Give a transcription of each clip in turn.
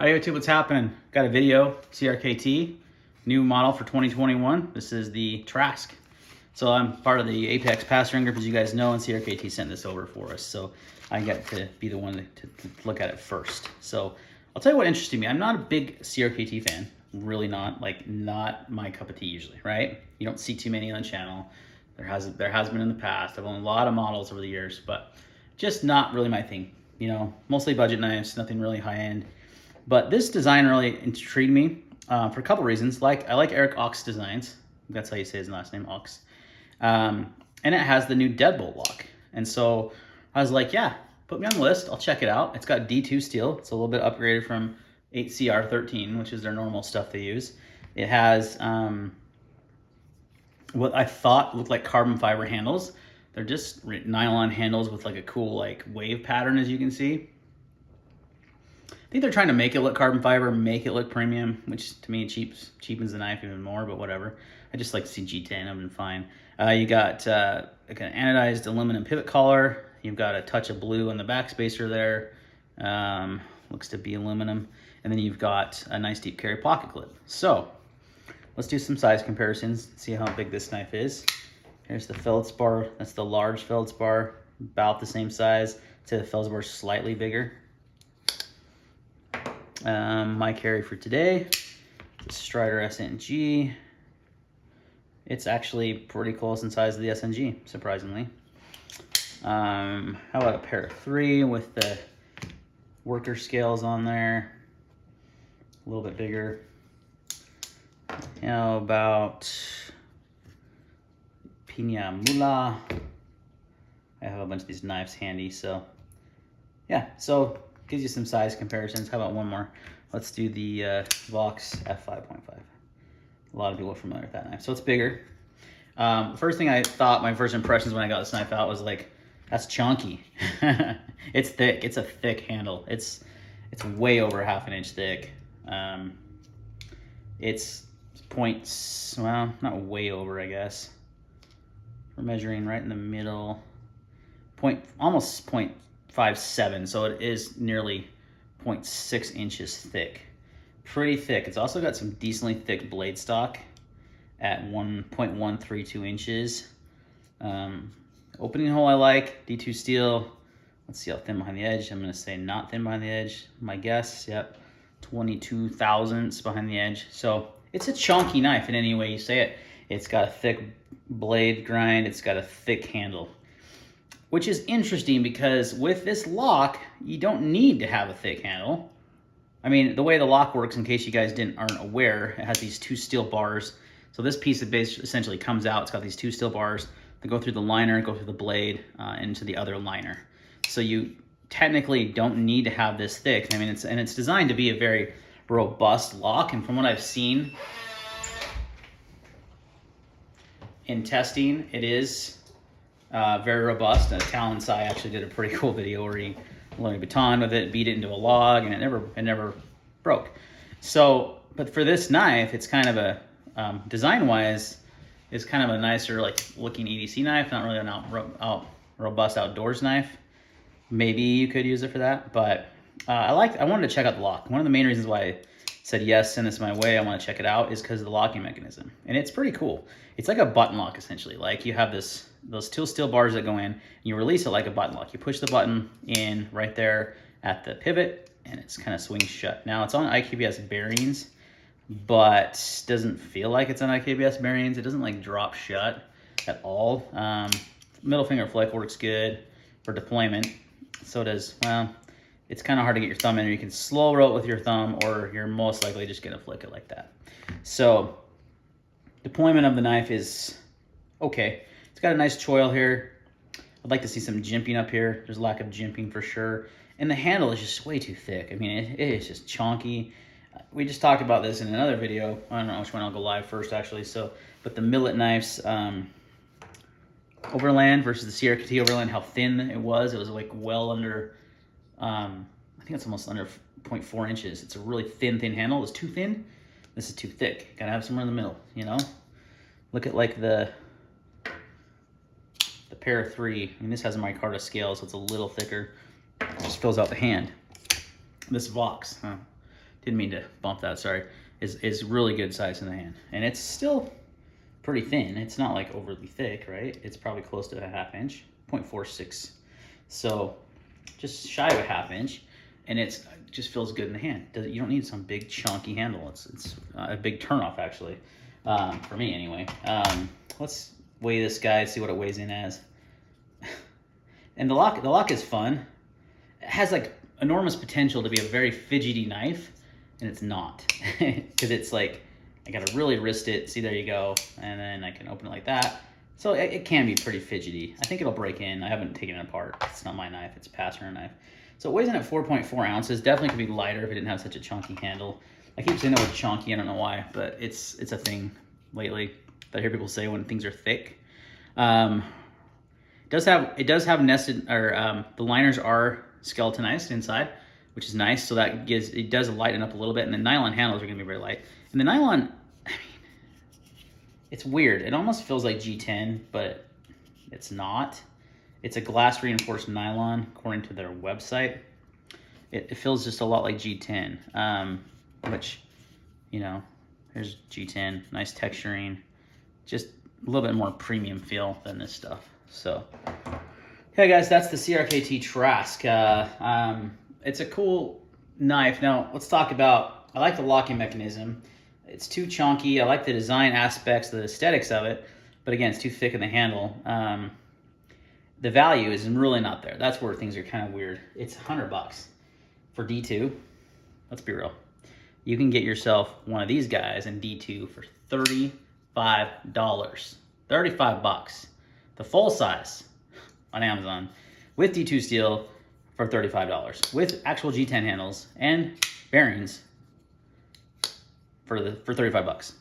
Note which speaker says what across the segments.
Speaker 1: Hi YouTube, what's happening? Got a video, CRKT, new model for 2021. This is the Trask. So I'm part of the Apex Pass Ring Group, as you guys know, and CRKT sent this over for us. So I get to be the one to look at it first. So I'll tell you what interested me. I'm not a big CRKT fan, really not. Like, not my cup of tea usually, right? You don't see too many on the channel. There has been in the past. I've owned a lot of models over the years, but just not really my thing. You know, mostly budget knives, nothing really high end. But this design really intrigued me for a couple reasons. I like Eric Ox designs. That's how you say his last name, Ox. And it has the new deadbolt lock. And so I was like, yeah, put me on the list. I'll check it out. It's got D2 steel. It's a little bit upgraded from 8CR13, which is their normal stuff they use. It has what I thought looked like carbon fiber handles. They're just nylon handles with like a cool like wave pattern, as you can see. I think they're trying to make it look carbon fiber, make it look premium, which to me cheapens the knife even more, but whatever. I just like to see G10, I've been fine. You got like an anodized aluminum pivot collar. You've got a touch of blue on the backspacer there. Looks to be aluminum. And then you've got a nice deep carry pocket clip. So let's do some size comparisons, see how big this knife is. Here's the feldspar. That's the large feldspar, about the same size. I'd say the feldspar is slightly bigger. My carry for today, the Strider SNG. It's actually pretty close in size to the SNG, surprisingly. How about a pair of 3 with the worker scales on there? A little bit bigger. How about Pina Mula? I have a bunch of these knives handy, so yeah. So gives you some size comparisons. How about one more? Let's do the Vox F5.5. A lot of people are familiar with that knife. So it's bigger. First thing I thought, my first impressions when I got this knife out was like, that's chunky. It's thick. It's a thick handle. It's way over ½ an inch thick. It's points, well, not way over, I guess. We're measuring right in the middle. Almost 0.57, so it is nearly 0.6 inches thick. Pretty thick. It's also got some decently thick blade stock at 1.132 inches. Opening hole I like, D2 steel. Let's see how thin behind the edge. I'm gonna say not thin behind the edge. My guess, yep, 22 thousandths behind the edge. So it's a chunky knife in any way you say it. It's got a thick blade grind. It's got a thick handle, which is interesting because with this lock, you don't need to have a thick handle. I mean, the way the lock works, in case you guys aren't aware, it has these 2 steel bars. So this piece of base essentially comes out. It's got these 2 steel bars that go through the liner, go through the blade, into the other liner. So you technically don't need to have this thick. I mean, it's designed to be a very robust lock. And from what I've seen in testing, it is very robust. Talon Sai actually did a pretty cool video where he Louis Vuitton with it, beat it into a log, and it never broke. So, but for this knife, it's kind of a design-wise, it's kind of a nicer like looking EDC knife, not really an robust outdoors knife. Maybe you could use it for that, but I wanted to check out the lock. One of the main reasons why I said yes, send this my way, I want to check it out, is because of the locking mechanism, and it's pretty cool. It's like a button lock essentially. Like you have those 2 steel bars that go in, and you release it like a button lock. You push the button in right there at the pivot, and it's kind of swings shut. Now it's on IKBS bearings, but doesn't feel like it's on IKBS bearings. It doesn't like drop shut at all. Middle finger flick works good for deployment. So does, well, it's kind of hard to get your thumb in, or you can slow roll it with your thumb, or you're most likely just gonna flick it like that. So deployment of the knife is okay. It's got a nice choil here. I'd like to see some jimping up here. There's lack of jimping for sure. And the handle is just way too thick. I mean, it is just chonky. We just talked about this in another video. I don't know which one I'll go live first actually. So, but the Millet knives, Overland versus the CRKT Overland, how thin it was. It was like well under, I think it's almost under 0.4 inches. It's a really thin handle. It's too thin. This is too thick. Gotta have somewhere in the middle, you know? Look at like the pair of 3. I mean, this has a micarta scale, so it's a little thicker. It just fills out the hand. This Vox, didn't mean to bump that, sorry, is really good size in the hand. And it's still pretty thin. It's not like overly thick, right? It's probably close to a 1/2 inch, 0.46. So just shy of a 1/2 inch, and it just feels good in the hand. You don't need some big chunky handle. It's a big turnoff actually, for me anyway. Let's weigh this guy, see what it weighs in as. And the lock is fun. It has like enormous potential to be a very fidgety knife, and it's not, because it's like I gotta really wrist it. See, there you go, and then I can open it like that. So it can be pretty fidgety. I think it'll break in. I haven't taken it apart. It's not my knife. It's a passenger knife. So it weighs in at 4.4 ounces. Definitely could be lighter if it didn't have such a chunky handle. I keep saying the word chunky. I don't know why, but it's a thing lately that I hear people say when things are thick. It does have nested, or the liners are skeletonized inside, which is nice. So that it does lighten up a little bit, and the nylon handles are gonna be very light. And the nylon, I mean, it's weird. It almost feels like G10, but it's not. It's a glass reinforced nylon, according to their website. It feels just a lot like G10, which, you know, here's G10, nice texturing, just a little bit more premium feel than this stuff. So, okay guys, that's the CRKT Trask. It's a cool knife. Now, let's talk about, I like the locking mechanism. It's too chunky. I like the design aspects, the aesthetics of it, but again, it's too thick in the handle. The value is really not there. That's where things are kind of weird. It's $100 for D2. Let's be real. You can get yourself one of these guys in D2 for $35. $35. The full size on Amazon with D2 steel for $35 with actual G10 handles and bearings for $35.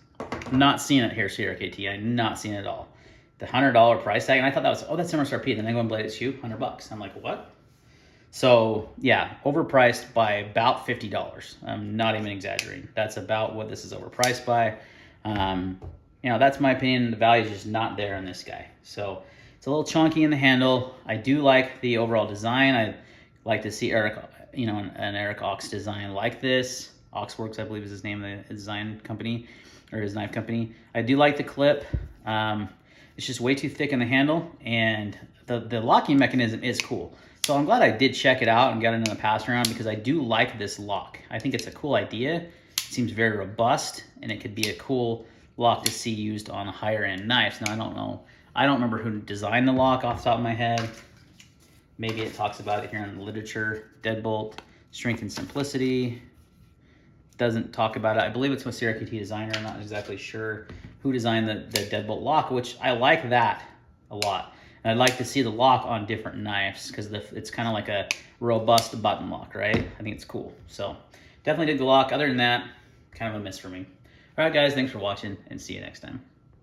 Speaker 1: Not seeing it here, CRKT. I'm not seeing it at all. The $100 price tag, and I thought that was, oh, that's MSRP. Then I go and blade it's you, $100. I'm like, what? So yeah, overpriced by about $50. I'm not even exaggerating. That's about what this is overpriced by. You know, that's my opinion. The value is just not there on this guy. So it's a little chunky in the handle. I do like the overall design. I like to see Eric, you know, an Eric Ox design like this. Oxworks, I believe, is his name, the design company, or his knife company. I do like the clip. It's just way too thick in the handle, and the locking mechanism is cool. So I'm glad I did check it out and got it in the pass around, because I do like this lock. I think it's a cool idea. It seems very robust, and it could be a cool lock to see used on higher end knives. Now, I don't know. I don't remember who designed the lock off the top of my head. Maybe it talks about it here in the literature. Deadbolt, strength and simplicity. Doesn't talk about it. I believe it's a CRKT designer. I'm not exactly sure who designed the deadbolt lock, which I like that a lot. And I'd like to see the lock on different knives, because it's kind of like a robust button lock, right? I think it's cool. So definitely dig the lock. Other than that, kind of a miss for me. All right, guys, thanks for watching, and see you next time.